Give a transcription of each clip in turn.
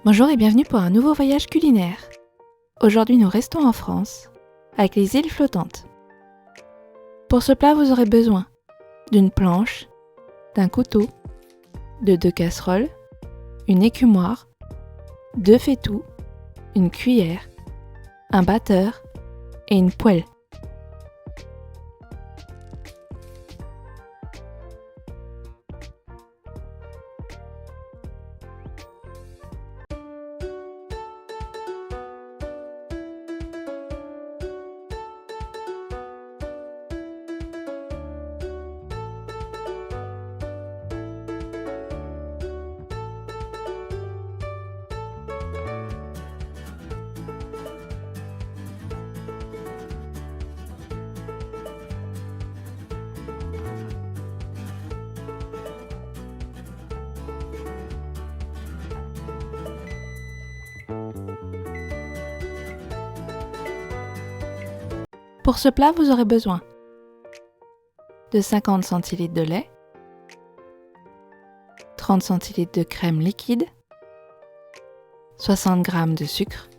Bonjour et bienvenue pour un nouveau voyage culinaire. Aujourd'hui nous restons en France, avec les îles flottantes. Pour ce plat vous aurez besoin d'une planche, d'un couteau, de 2 casseroles, une écumoire, 2 fétous, une cuillère, un batteur et une poêle. Pour ce plat, vous aurez besoin de 50 cl de lait, 30 cl de crème liquide, 60 g de sucre,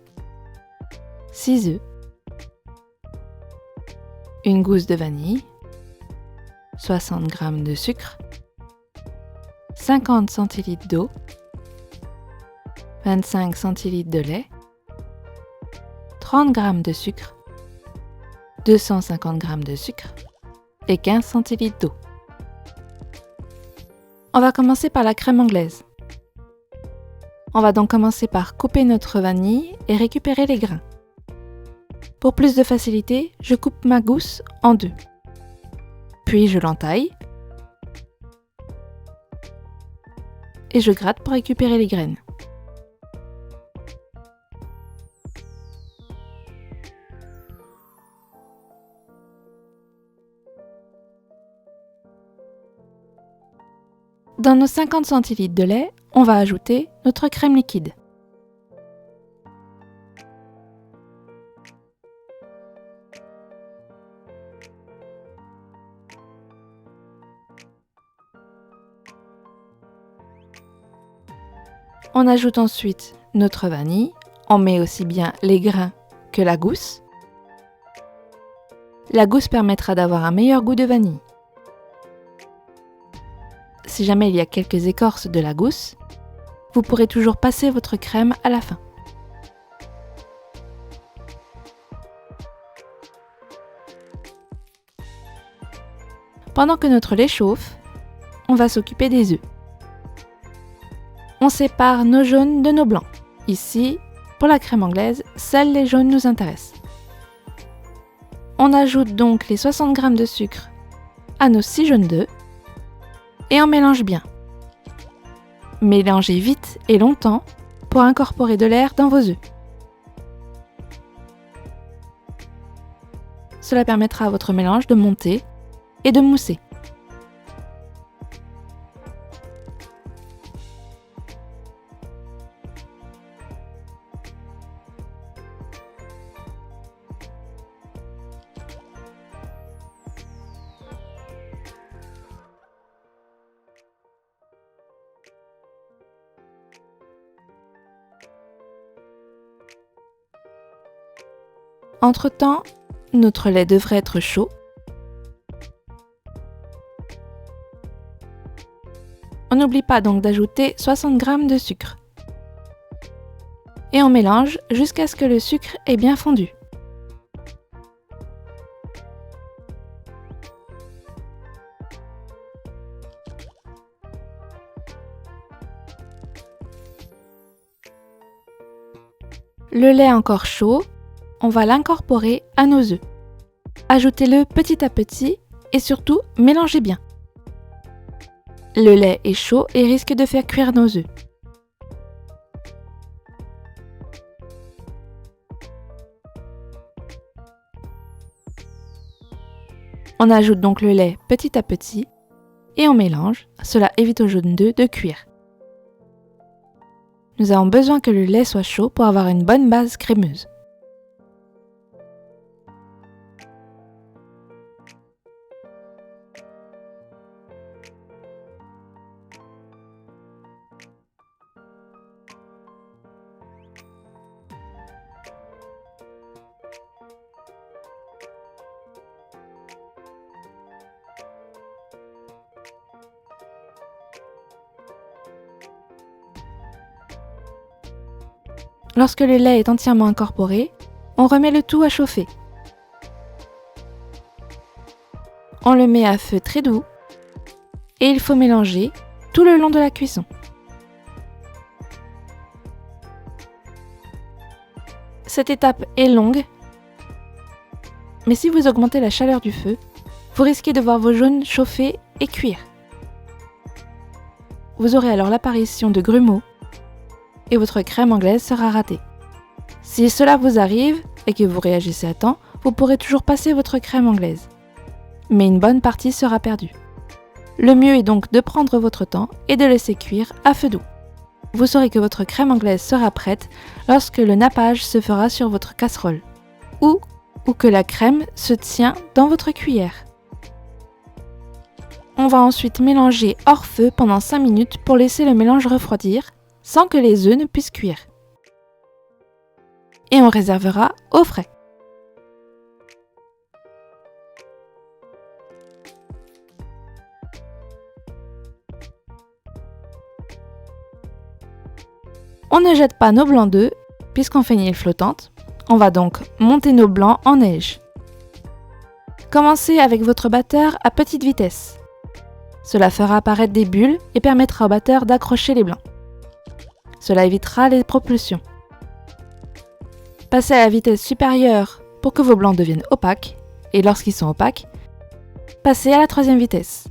6 œufs, une gousse de vanille, 60 g de sucre, 50 cl d'eau, 25 cl de lait, 30 g de sucre, 250 g de sucre et 15 cl d'eau. On va commencer par la crème anglaise. On va donc commencer par couper notre vanille et récupérer les grains. Pour plus de facilité, je coupe ma gousse en deux. Puis je l'entaille et je gratte pour récupérer les graines. Dans nos 50 cl de lait, on va ajouter notre crème liquide. On ajoute ensuite notre vanille, on met aussi bien les grains que la gousse. La gousse permettra d'avoir un meilleur goût de vanille. Si jamais il y a quelques écorces de la gousse, vous pourrez toujours passer votre crème à la fin. Pendant que notre lait chauffe, on va s'occuper des œufs. On sépare nos jaunes de nos blancs. Ici, pour la crème anglaise, seuls les jaunes nous intéressent. On ajoute donc les 60 g de sucre à nos 6 jaunes d'œufs et on mélange bien. Mélangez vite et longtemps pour incorporer de l'air dans vos œufs. Cela permettra à votre mélange de monter et de mousser. Entre-temps, notre lait devrait être chaud. On n'oublie pas donc d'ajouter 60 g de sucre. Et on mélange jusqu'à ce que le sucre ait bien fondu. Le lait encore chaud, on va l'incorporer à nos œufs. Ajoutez-le petit à petit et surtout mélangez bien. Le lait est chaud et risque de faire cuire nos œufs. On ajoute donc le lait petit à petit et on mélange, cela évite aux jaunes d'œufs de cuire. Nous avons besoin que le lait soit chaud pour avoir une bonne base crémeuse. Lorsque le lait est entièrement incorporé, on remet le tout à chauffer. On le met à feu très doux et il faut mélanger tout le long de la cuisson. Cette étape est longue, mais si vous augmentez la chaleur du feu, vous risquez de voir vos jaunes chauffer et cuire. Vous aurez alors l'apparition de grumeaux et votre crème anglaise sera ratée. Si cela vous arrive et que vous réagissez à temps, vous pourrez toujours passer votre crème anglaise. Mais une bonne partie sera perdue. Le mieux est donc de prendre votre temps et de laisser cuire à feu doux. Vous saurez que votre crème anglaise sera prête lorsque le nappage se fera sur votre casserole ou que la crème se tient dans votre cuillère. On va ensuite mélanger hors feu pendant 5 minutes pour laisser le mélange refroidir sans que les œufs ne puissent cuire. Et on réservera au frais. On ne jette pas nos blancs d'œufs puisqu'on fait une île flottante. On va donc monter nos blancs en neige. Commencez avec votre batteur à petite vitesse. Cela fera apparaître des bulles et permettra au batteur d'accrocher les blancs. Cela évitera les propulsions. Passez à la vitesse supérieure pour que vos blancs deviennent opaques et lorsqu'ils sont opaques, passez à la 3e vitesse.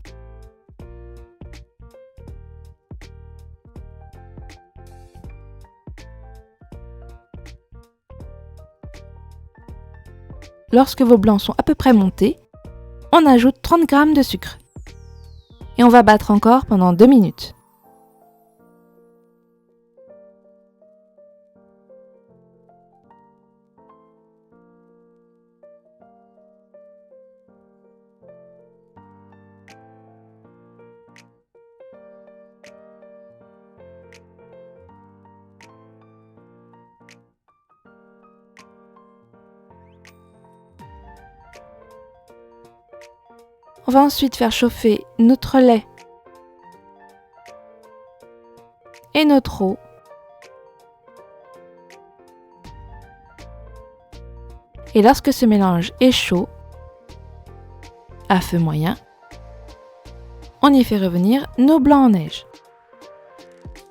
Lorsque vos blancs sont à peu près montés, on ajoute 30 g de sucre. Et on va battre encore pendant 2 minutes. On va ensuite faire chauffer notre lait et notre eau. Et lorsque ce mélange est chaud, à feu moyen, on y fait revenir nos blancs en neige.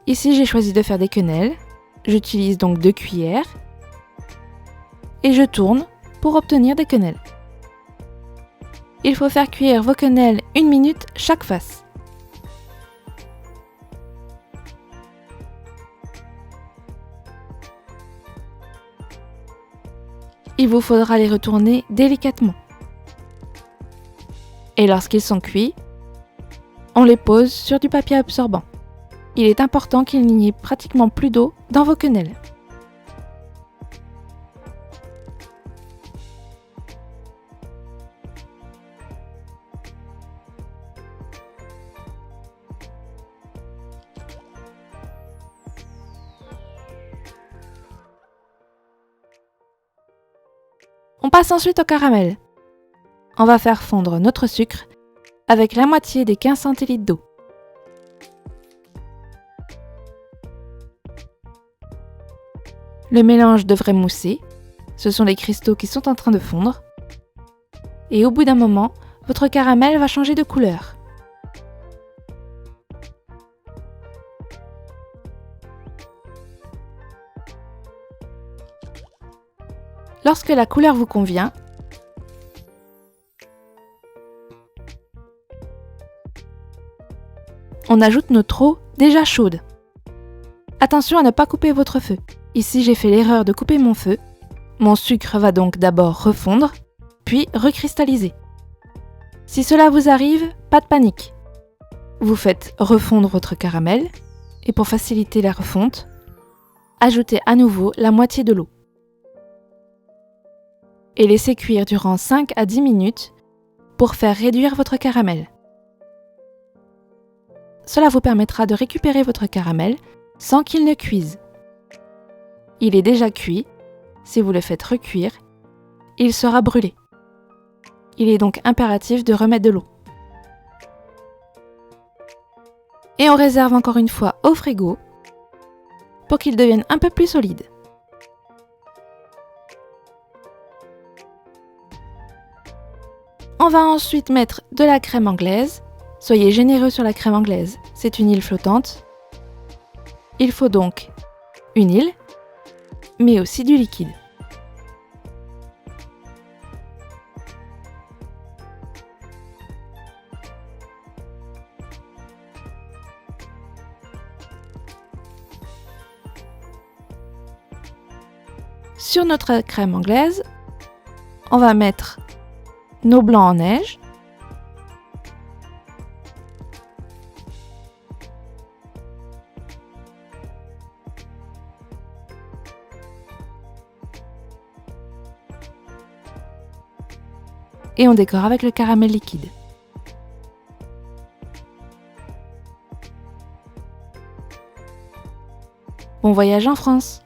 Ici, j'ai choisi de faire des quenelles. J'utilise donc 2 cuillères et je tourne pour obtenir des quenelles. Il faut faire cuire vos quenelles 1 minute chaque face. Il vous faudra les retourner délicatement. Et lorsqu'ils sont cuits, on les pose sur du papier absorbant. Il est important qu'il n'y ait pratiquement plus d'eau dans vos quenelles. On passe ensuite au caramel. On va faire fondre notre sucre avec la moitié des 15 centilitres d'eau. Le mélange devrait mousser, ce sont les cristaux qui sont en train de fondre. Et au bout d'un moment, votre caramel va changer de couleur. Lorsque la couleur vous convient, on ajoute notre eau déjà chaude. Attention à ne pas couper votre feu. Ici, j'ai fait l'erreur de couper mon feu. Mon sucre va donc d'abord refondre, puis recristalliser. Si cela vous arrive, pas de panique. Vous faites refondre votre caramel et pour faciliter la refonte, ajoutez à nouveau la moitié de l'eau. Et laissez cuire durant 5 à 10 minutes pour faire réduire votre caramel. Cela vous permettra de récupérer votre caramel sans qu'il ne cuise. Il est déjà cuit. Si vous le faites recuire, il sera brûlé. Il est donc impératif de remettre de l'eau. Et on réserve encore une fois au frigo pour qu'il devienne un peu plus solide. On va ensuite mettre de la crème anglaise. Soyez généreux sur la crème anglaise, c'est une île flottante. Il faut donc une île, mais aussi du liquide. Sur notre crème anglaise, on va mettre nos blancs en neige. Et on décore avec le caramel liquide. Bon voyage en France!